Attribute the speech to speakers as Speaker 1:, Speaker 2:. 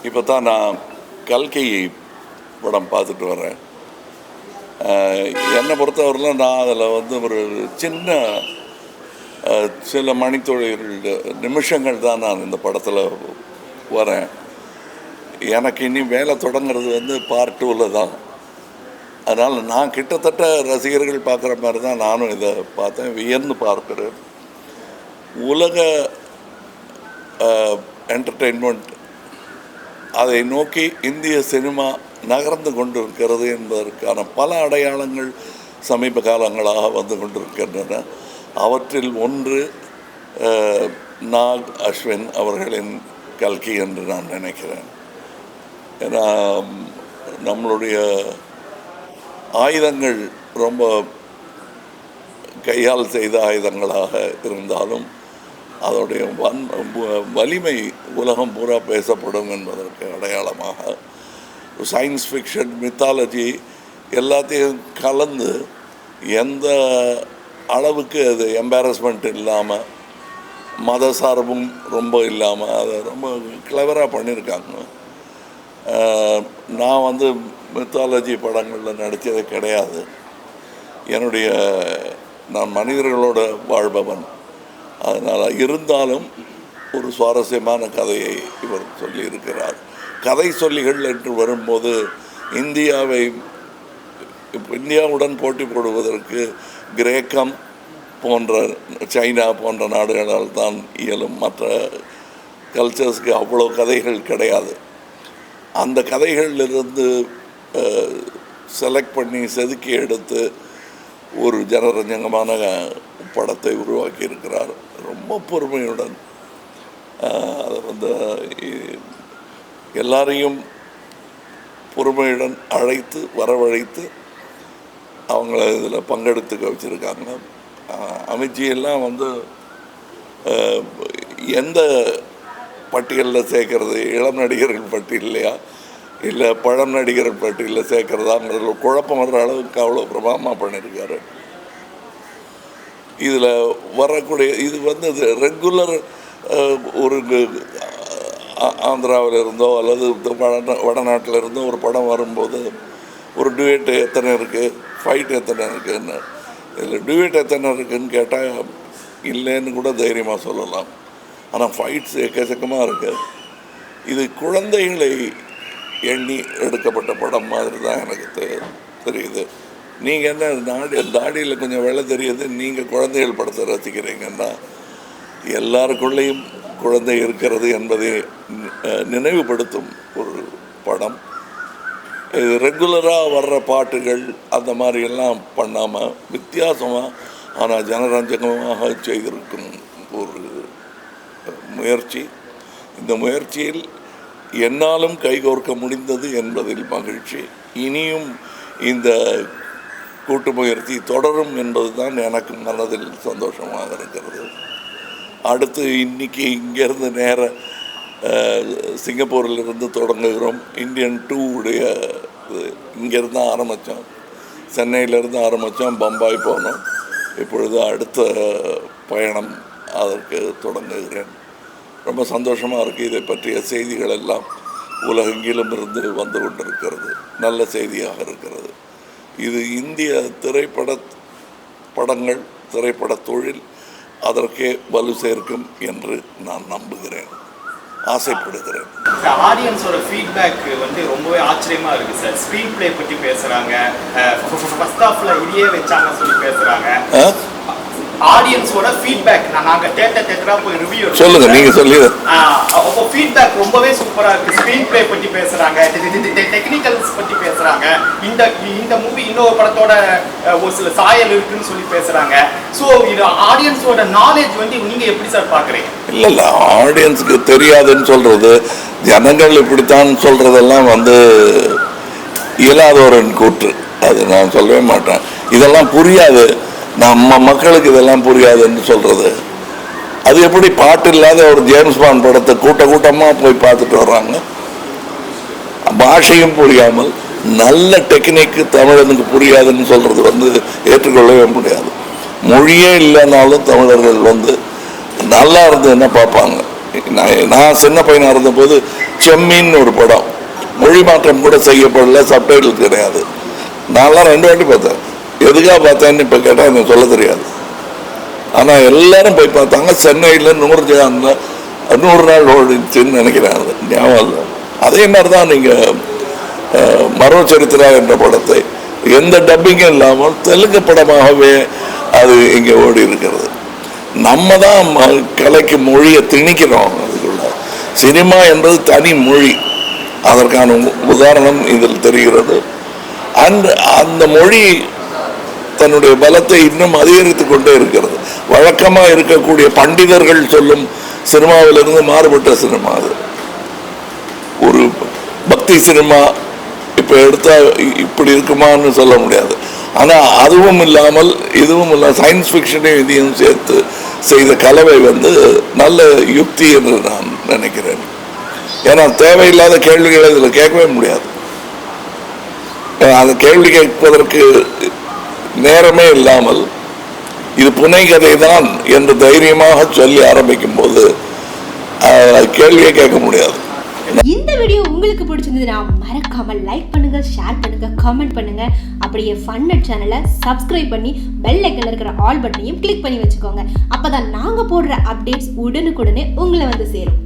Speaker 1: இப்போ தான் நான் கல்கி படம் பார்த்துட்டு வரேன். என்னை பொறுத்தவரையிலும் நான் அதில் வந்து ஒரு சில மணித்துளிகள் நிமிஷங்கள் தான் நான் இந்த படத்தில் வரேன். எனக்கு இனி வேலை தொடங்கிறது வந்து பார்ட் 2ல் தான். அதனால் நான் கிட்டத்தட்ட ரசிகர்கள் பார்க்குற மாதிரி தான் நானும் இதை பார்த்தேன், வியந்து பார்க்குறேன். உலக என்டர்டெயின்மெண்ட் அதை நோக்கி இந்திய சினிமா நகர்ந்து கொண்டிருக்கிறது என்பதற்கான பல அடையாளங்கள் சமீப காலங்களாக வந்து கொண்டிருக்கின்றன. அவற்றில் ஒன்று நாக் அஸ்வின் அவர்களின் கல்கி என்று நான் நினைக்கிறேன். ஏன்னா நம்மளுடைய ஆயுதங்கள் ரொம்ப கையால் செய்த ஆயுதங்களாக இருந்தாலும் அதோடைய வலிமை உலகம் பூரா பேசப்படும் என்பதற்கு அடையாளமாக சயின்ஸ் ஃபிக்ஷன், மித்தாலஜி எல்லாத்தையும் கலந்து எந்த அளவுக்கு அது எம்பாரஸ்மெண்ட் இல்லாமல், மத சார்பும் ரொம்ப இல்லாமல் அதை ரொம்ப கிளவராக பண்ணியிருக்காங்க. நான் வந்து மித்தாலஜி படங்களில் நடித்ததே கிடையாது. நான் மனிதர்களோட வாழ்பவன். அதனால் இருந்தாலும் ஒரு சுவாரஸ்யமான கதையை இவர் சொல்லியிருக்கிறார். கதை சொல்லிகள் என்று வரும்போது இந்தியாவுடன் போட்டி போடுவதற்கு கிரேக்கம் போன்ற, சைனா போன்ற நாடுகளால் தான் இயலும். மற்ற கல்ச்சர்ஸ்க்கு அவ்வளோ கதைகள் கிடையாது. அந்த கதைகளிலிருந்து செலக்ட் பண்ணி செதுக்கி எடுத்து ஒரு ஜனரஞ்சகமான படத்தை உருவாக்கி இருக்கிறார். ரொம்ப பொறுமையுடன் அதை வந்து எல்லாரையும் பொறுமையுடன் வரவழைத்து அவங்கள இதில் பங்கெடுத்துக்க வச்சுருக்காங்க. அமித்ஜியெல்லாம் வந்து எந்த பட்டியலில் சேர்க்கறது, இளம் நடிகர்கள் பட்டியலையா இல்லை பழம் நடிகர்கள் பட்டியலில் சேர்க்கறதாங்கிறதுல குழப்பம் வர்ற அளவுக்கு அவ்வளோ பிரமாதமாக பண்ணியிருக்காரு. இதில் வரக்கூடிய இது வந்து ரெகுலர் ஒரு ஆந்திராவில் இருந்தோ அல்லது வடநாட்டில் இருந்தோ ஒரு படம் வரும்போது ஒரு டியூட் எத்தனை இருக்குது, ஃபைட் எத்தனை இருக்குதுன்னு, இதில் டியூட் எத்தனை இருக்குதுன்னு கேட்டால் இல்லைன்னு கூட தைரியமாக சொல்லலாம். ஆனால் ஃபைட்ஸ் எக்கச்சக்கமாக இருக்குது. இது குழந்தைகளை எண்ணி எடுக்கப்பட்ட படம் மாதிரி தான் எனக்கு தெரியுது. நீங்கள் என்ன தாடியில் கொஞ்சம் வெள்ளை தெரியுது, நீங்கள் குழந்தைகள் படத்தை ரசிக்கிறீங்கன்னா எல்லாருக்குள்ளேயும் குழந்தை இருக்கிறது என்பதை நினைவுபடுத்தும் ஒரு படம். இது ரெகுலராக வர்ற பாட்டுகள் அந்த மாதிரியெல்லாம் பண்ணாமல் வித்தியாசமாக ஆனால் ஜனரஞ்சகமாக செய்திருக்கும் ஒரு முயற்சி. இந்த முயற்சியில் என்னாலும் கைகோர்க்க முடிந்தது என்பதில் மகிழ்ச்சி. இனியும் இந்த கூட்டு முயற்சி தொடரும் என்பது தான் எனக்கு மனதில் சந்தோஷமாக இருக்கிறது. அடுத்து இன்றைக்கி இங்கேருந்து நேர சிங்கப்பூரிலிருந்து தொடங்குகிறோம். இந்தியன் 2 இங்கேருந்து தான் ஆரம்பித்தோம், சென்னையிலேருந்து ஆரம்பித்தோம், பம்பாய் போனோம். இப்பொழுது அடுத்த பயணம் அதற்கு தொடங்குகிறேன். ரொம்ப சந்தோஷமாக இருக்குது. இதை பற்றிய செய்திகள் எல்லாம் உலகெங்கிலும் இருந்து வந்து கொண்டிருக்கிறது. நல்ல செய்தியாக இருக்கிறது. இது இந்திய திரைப்பட தொழில் அதற்கே வலு சேர்க்கும் என்று நான் நம்புகிறேன், ஆசைப்படுகிறேன்.
Speaker 2: ஆடியன்ஸோட ஃபீட்பேக் வந்து ரொம்பவே ஆச்சரியமா இருக்கு சார். ஸ்க்ரீன் பிளே பற்றி பேசுறாங்க, ஃபர்ஸ்ட் ஹாஃப்ல இதையே வச்சாங்க சொல்லி பேசுறாங்க. ஆடியன்ஸோட ஃபீட்பேக் நாங்க தேட்டரா போய் ரிவ்யூ
Speaker 1: சொல்லுங்க, நீங்க சொல்லுங்க.
Speaker 2: அப்போ ஃபீட்பேக் ரொம்பவே சூப்பரா இருக்கு. ஸ்க்ரீன் பிளே பற்றி பேசுறாங்க, டெக்னிக்கல்ஸ் பற்றி பேசுறாங்க. இந்த மூவி இன்னொரு படத்தோட ஒரு சில சாயல் இருக்குன்னு சொல்லி பேசுறாங்க. ஸோ இது ஆடியன்ஸோட நாலேஜ் வந்து நீங்க எப்படி சார் பாக்குறீங்க?
Speaker 1: இல்ல ஆடியன்ஸுக்கு தெரியாதுன்னு சொல்றது, ஜனங்கள் இப்படித்தான் சொல்றதெல்லாம் வந்து இயலாதவரின் கூற்று. அது நான் சொல்லவே மாட்டேன். இதெல்லாம் புரியாது, நம்ம மக்களுக்கு இதெல்லாம் புரியாதுன்னு சொல்கிறது. அது எப்படி பாட்டு இல்லாத ஒரு ஜேம்ஸ் பாண்ட் படத்தை கூட்டமாக போய் பார்த்துட்டு வர்றாங்க. பாஷையும் புரியாமல் நல்ல டெக்னிக்கு தமிழனுக்கு புரியாதுன்னு சொல்கிறது வந்து ஏற்றுக்கொள்ளவே முடியாது. மொழியே இல்லைனாலும் தமிழர்கள் வந்து நல்லா இருந்ததுன்னா பார்ப்பாங்க. நான் சின்ன பையனாக இருந்தபோது செம்மீன் ஒரு படம் மொழி மாற்றம் கூட செய்யப்படல, சப்டைட்டில் கிடையாது. நான்லாம் 2 வாட்டி பார்த்தேன். எதுக்காக பார்த்தேன்னு இப்போ கேட்டால் எனக்கு சொல்ல தெரியாது. ஆனால் எல்லாரும் போய் பார்த்தாங்க. சென்னையில் 100 நாள் ஓடிச்சுன்னு நினைக்கிறேன், அது ஞாபகம் இல்லை. அதே மாதிரி தான் நீங்கள் மரோ சரித்திரா என்ற படத்தை எந்த டப்பிங்கும் இல்லாமல் தெலுங்கு படமாகவே அது இங்கே ஓடி இருக்கிறது. நம்ம தான் கலைக்கு மொழியை திணிக்கிறோம். அதுக்குள்ள சினிமா என்பது தனி மொழி, அதற்கான உதாரணம் இதில் தெரிகிறது. அந்த மொழி தன்னுடைய பலத்தை இன்னும் அதிகரித்து கொண்டே இருக்கிறது. வழக்கமாக இருக்கக்கூடிய பண்டிதர்கள் சொல்லும் சினிமாவிலிருந்து மாறுபட்ட சினிமா அது. ஒரு பக்தி சினிமா இப்போ எடுத்தால் இப்படி இருக்குமான்னு சொல்ல முடியாது. ஆனால் அதுவும் இல்லாமல் இதுவும் இல்லாமல் சயின்ஸ் ஃபிக்ஷனையும் இதையும் சேர்த்து செய்த கலவை நல்ல யுக்தி என்று நான் நினைக்கிறேன். ஏன்னா தேவையில்லாத கேள்விகளை இதில் கேட்கவே முடியாது. அந்த கேள்வி கேட்பதற்கு நேரமே இல்லாமல் இது புனை கதை தான் என்று தைரியமாக சொல்லி ஆரம்பிக்கும் போது கேள்வியே கேட்க முடியாது.
Speaker 3: இந்த வீடியோ உங்களுக்கு பிடிச்சிருந்ததுன்னா மறக்காம லைக் பண்ணுங்க, ஷேர் பண்ணுங்க, கமெண்ட் பண்ணுங்க. அப்படியே ஃபன்நெட் சேனலை சப்ஸ்கிரைப் பண்ணி பெல் ஐக்கன்ல இருக்கிற ஆல் பட்டனையும் கிளிக் பண்ணி வச்சுக்கோங்க. அப்பதான் நாங்க போடுற அப்டேட்ஸ் உடனுக்குடனே உங்களை வந்து சேரும்.